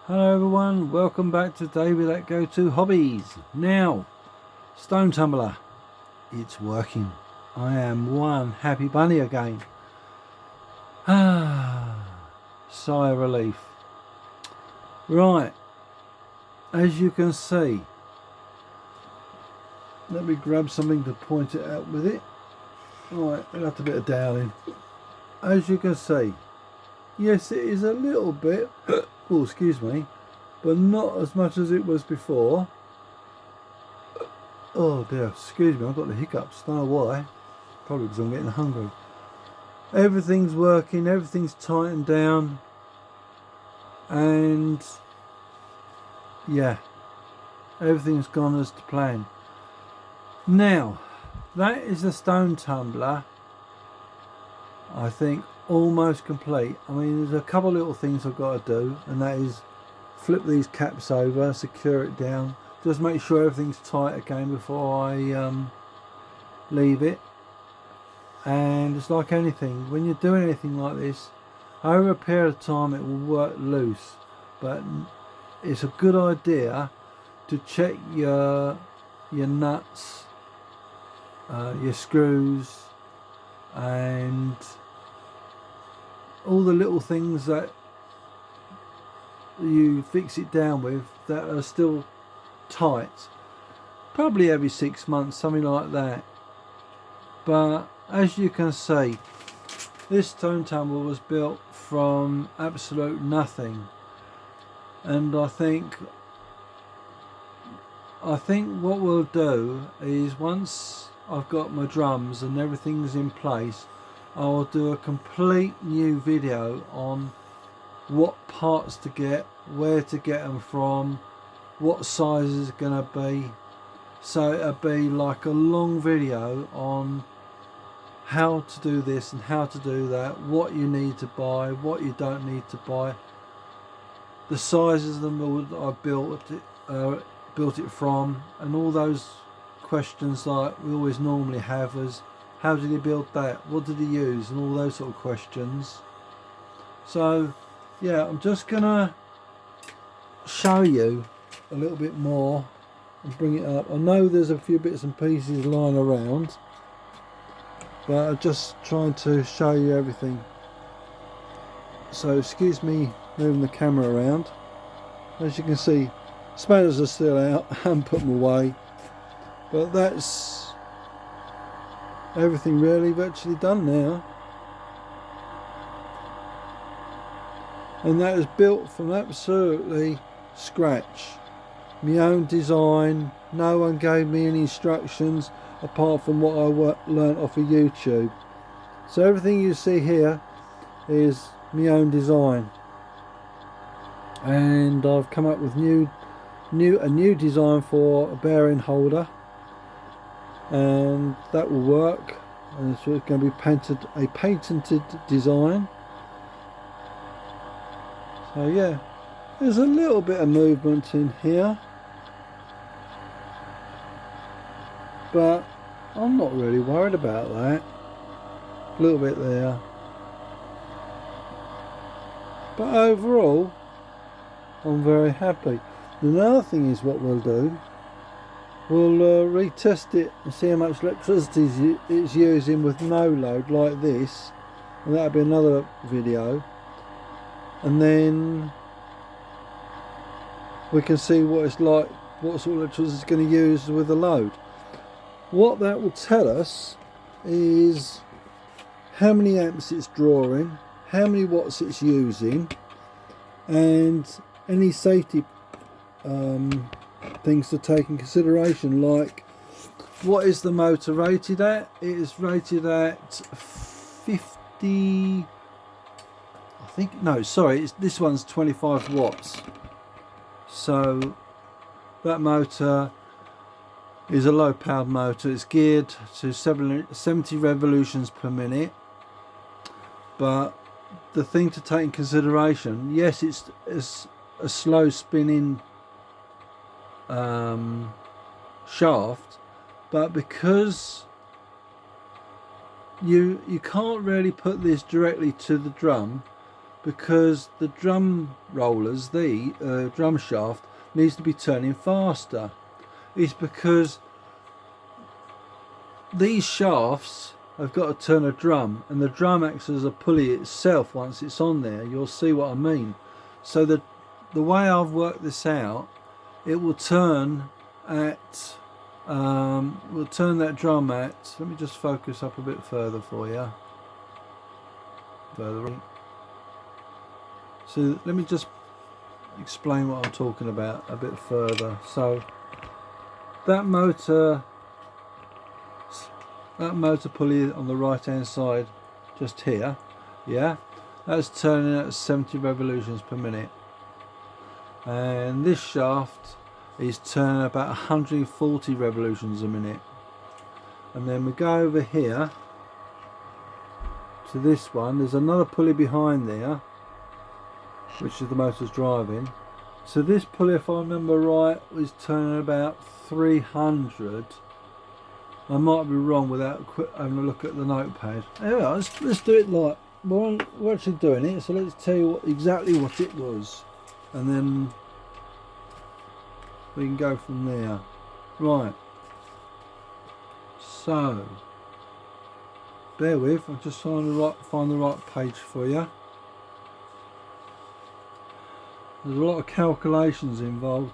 Hello everyone, welcome back to David Let Go To Hobbies. Now, stone tumbler, it's working. I am one happy bunny again. Sigh of relief. Right, as you can see, let me grab something to point it out with it. Right, I'll have a bit of dowling. As you can see, yes, it is a little bit, oh excuse me, but not as much as it was before. Oh dear, excuse me, I've got the hiccups, don't know why. Probably because I'm getting hungry. Everything's working, everything's tightened down, and yeah, everything's gone as to plan. Now, that is the stone tumbler, I think, almost complete. I mean, there's a couple of little things I've got to do, and that is flip these caps over, secure it down, just make sure everything's tight again before I leave it. And it's like anything, when you're doing anything like this, over a period of time it will work loose, but it's a good idea to check your nuts, your screws, and all the little things that you fix it down with that are still tight. Probably every 6 months, something like that. But as you can see, this stone tumbler was built from absolute nothing, and I think what we'll do is, once I've got my drums and everything's in place, I'll do a complete new video on what parts to get, where to get them from, what size is going to be. So it'll be like a long video on how to do this and how to do that, what you need to buy, what you don't need to buy, the sizes of the mold I built it from, and all those questions like we always normally have, as how did he build that, what did he use, and all those sort of questions. So yeah, I'm just gonna show you a little bit more and bring it up. I know there's a few bits and pieces lying around, but I'm just trying to show you everything. So excuse me moving the camera around. As you can see, spanners are still out, I haven't put them away, but that's everything really virtually done now. And that is built from absolutely scratch, my own design. No one gave me any instructions apart from what I learnt off of YouTube. So everything you see here is my own design, and I've come up with a new design for a bearing holder, and that will work, and it's going to be a patented design. So yeah, there's a little bit of movement in here, but I'm not really worried about that. A little bit there, but overall I'm very happy. Another thing is, what we'll do, we'll retest it and see how much electricity it's using with no load like this, and that'll be another video. And then we can see what it's like, what sort of electricity it's going to use with a load. What that will tell us is how many amps it's drawing, how many watts it's using, and any safety things to take in consideration, like what is the motor rated at. It is rated at 50, I think, no sorry, this one's 25 watts. So that motor is a low powered motor. It's geared to 70 revolutions per minute, but the thing to take in consideration, yes, it's a slow spinning shaft, but because you can't really put this directly to the drum, because the drum rollers, the drum shaft, needs to be turning faster. It's because these shafts have got to turn a drum, and the drum acts as a pulley itself once it's on there. You'll see what I mean. So the way I've worked this out, it will turn at we'll turn that drum at, let me just focus up a bit further for you. Further. So let me just explain what I'm talking about a bit further. So that motor pulley on the right hand side, just here, yeah, that's turning at 70 revolutions per minute, and this shaft is turning about 140 revolutions a minute. And then we go over here to this one. There's another pulley behind there, which is the motor's driving. So this pulley, if I remember right, is turning about 300. I might be wrong without having a look at the notepad. Anyway, let's do it like we're actually doing it. So let's tell you exactly what it was, and then we can go from there. Right. So bear with. I'm just trying to find the right page for you. There's a lot of calculations involved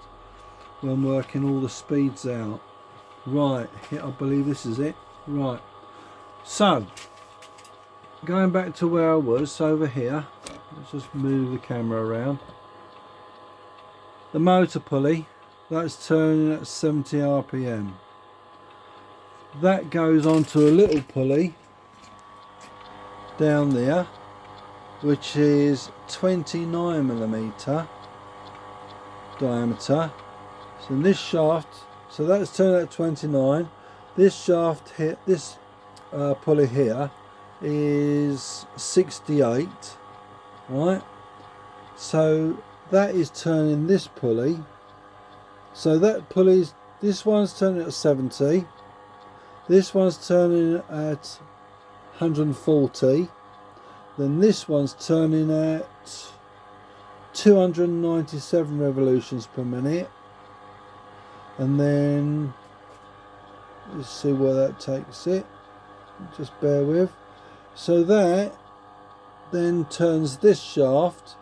when working all the speeds out. Right, I believe this is it. Right, so going back to where I was over here, let's just move the camera around. The motor pulley, that's turning at 70 RPM. That goes onto a little pulley down there, which is 29mm diameter. So in this shaft, so that's turning at 29. This shaft here, this pulley here is 68, right? So that is turning this pulley. So that pulley's, this one's turning at 70. This one's turning at 140. Then this one's turning at 297 revolutions per minute. And then let's see where that takes it. Just bear with. So that then turns this shaft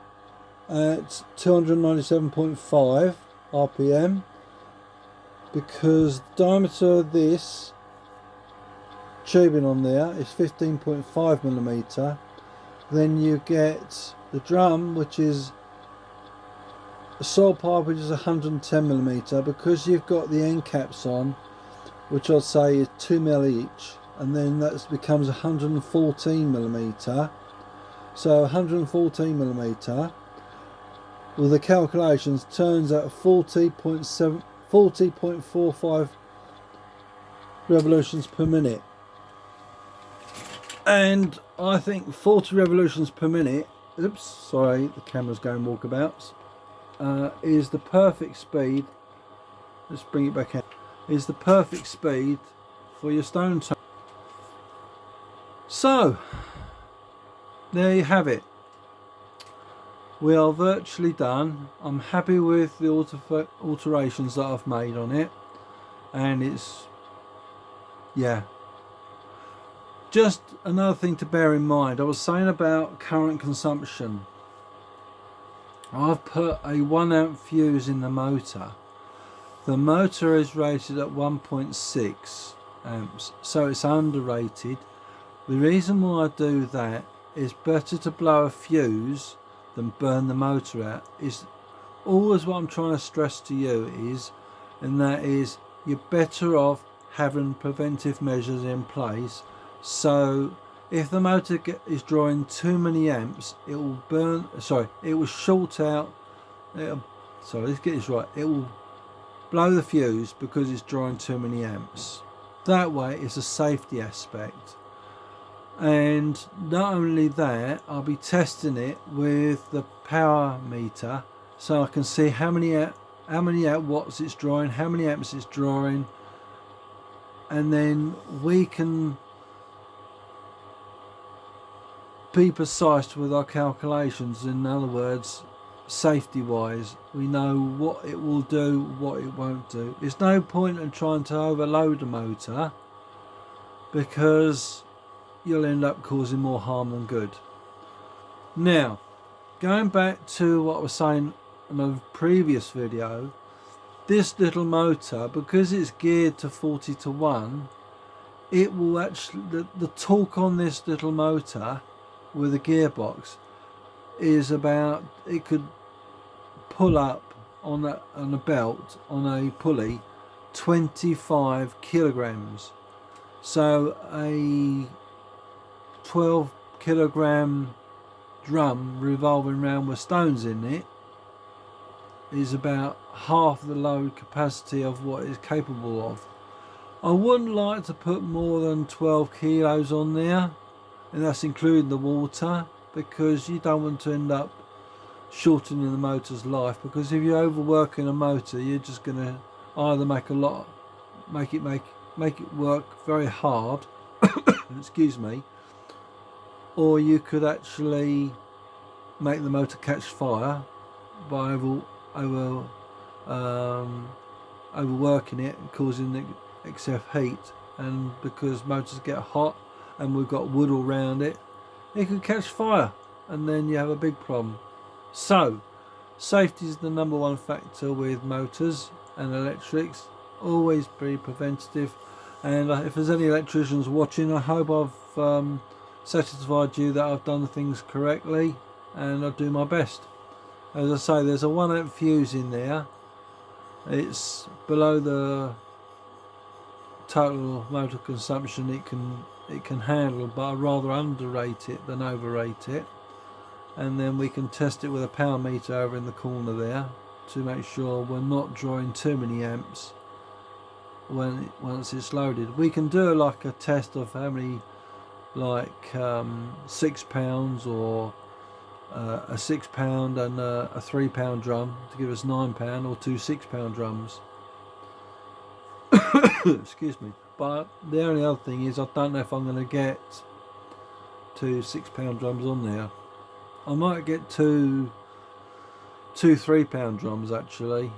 at 297.5 RPM, because the diameter of this tubing on there is 15.5mm. Then you get the drum, which is a soil pipe, which is 110mm, because you've got the end caps on, which I'd say is 2mm each, and then that becomes 114mm. So 114mm with the calculations turns out 40.45 revolutions per minute. And I think 40 revolutions per minute, oops, sorry, the camera's going walkabouts, is the perfect speed. Let's bring it back out. Is the perfect speed for your stone toe. So there you have it. We are virtually done. I'm happy with the alterations that I've made on it, and it's, yeah. Just another thing to bear in mind, I was saying about current consumption. I've put a 1 amp fuse in the motor. The motor is rated at 1.6 amps, so it's underrated. The reason why I do that is better to blow a fuse than burn the motor out. Is always what I'm trying to stress to you is, and that is, you're better off having preventive measures in place. So if the motor is drawing too many amps, it will burn, sorry, it will short out, sorry, let's get this right, it will blow the fuse because it's drawing too many amps. That way it's a safety aspect. And not only that, I'll be testing it with the power meter, so I can see how many watts it's drawing, how many amps it's drawing, and then we can be precise with our calculations. In other words, safety wise, we know what it will do, what it won't do. There's no point in trying to overload a motor, because you'll end up causing more harm than good. Now, going back to what I was saying in a previous video, this little motor, because it's geared to 40:1, it will actually, the torque on this little motor with a gearbox is about, it could pull up on a belt, on a pulley, 25 kilograms. So a 12 kilogram drum revolving around with stones in it is about half the load capacity of what it's capable of. I wouldn't like to put more than 12 kilos on there, and that's including the water, because you don't want to end up shortening the motor's life. Because if you're overworking a motor, you're just going to either make it work very hard excuse me, or you could actually make the motor catch fire by overworking it and causing excess heat. And because motors get hot and we've got wood all around it, it could catch fire, and then you have a big problem. So safety is the number one factor with motors and electrics. Always be preventative. And if there's any electricians watching, I hope I've satisfied you that I've done things correctly, and I'll do my best. As I say, there's a 1 amp fuse in there. It's below the total motor consumption it can handle, but I'd rather underrate it than overrate it. And then we can test it with a power meter over in the corner there to make sure we're not drawing too many amps once it's loaded. We can do like a test of how many, like 6 pounds or a 6 pound and a 3 pound drum to give us 9 pound, or 2 6 pound drums. Excuse me. But the only other thing is, I don't know if I'm going to get 2 6 pound drums on there. I might get two 3 pound drums actually,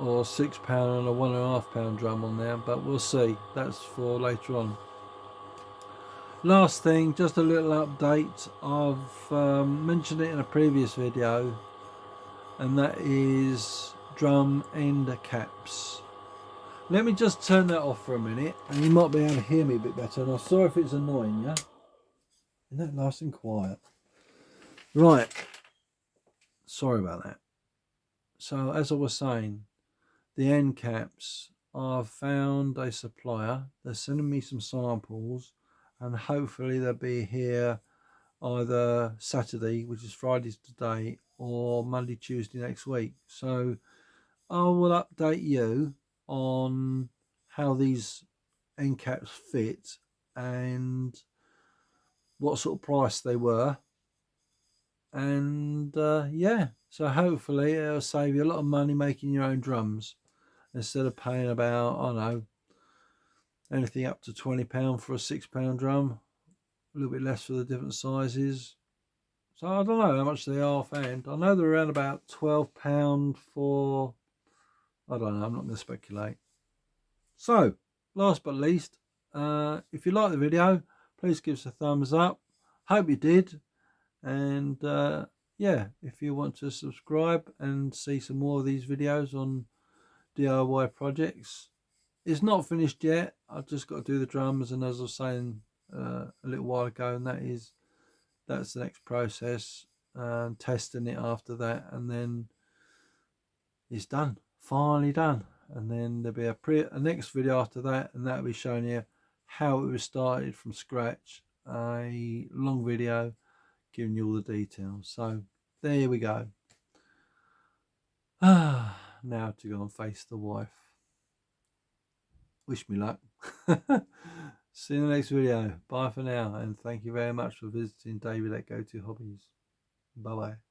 or 6 pound and a 1.5 pound drum on there, but we'll see. That's for later on. Last thing, just a little update. I've mentioned it in a previous video, and that is drum end caps. Let me just turn that off for a minute, and you might be able to hear me a bit better. And I'm sorry if it's annoying you. Isn't that nice and quiet? Right, sorry about that. So as I was saying, the end caps, I've found a supplier. They're sending me some samples, and hopefully they'll be here either Saturday, which is Friday's today, or Monday, Tuesday next week. So I will update you on how these end caps fit and what sort of price they were. And yeah, so hopefully it'll save you a lot of money making your own drums, instead of paying about, I don't know, anything up to £20 for a 6 pound drum, a little bit less for the different sizes. So I don't know how much they are offhand. I know they're around about £12 for, I don't know, I'm not going to speculate. So last but least, if you like the video, please give us a thumbs up. Hope you did. And yeah, if you want to subscribe and see some more of these videos on DIY projects. It's not finished yet. I've just got to do the drums, and as I was saying a little while ago, and that's the next process, testing it after that, and then it's done, finally done. And then there'll be a next video after that, and that'll be showing you how it was started from scratch, a long video giving you all the details. So there we go. Now to go and face the wife. Wish me luck. See you in the next video. Bye for now, and thank you very much for visiting David at Go To Hobbies. Bye bye.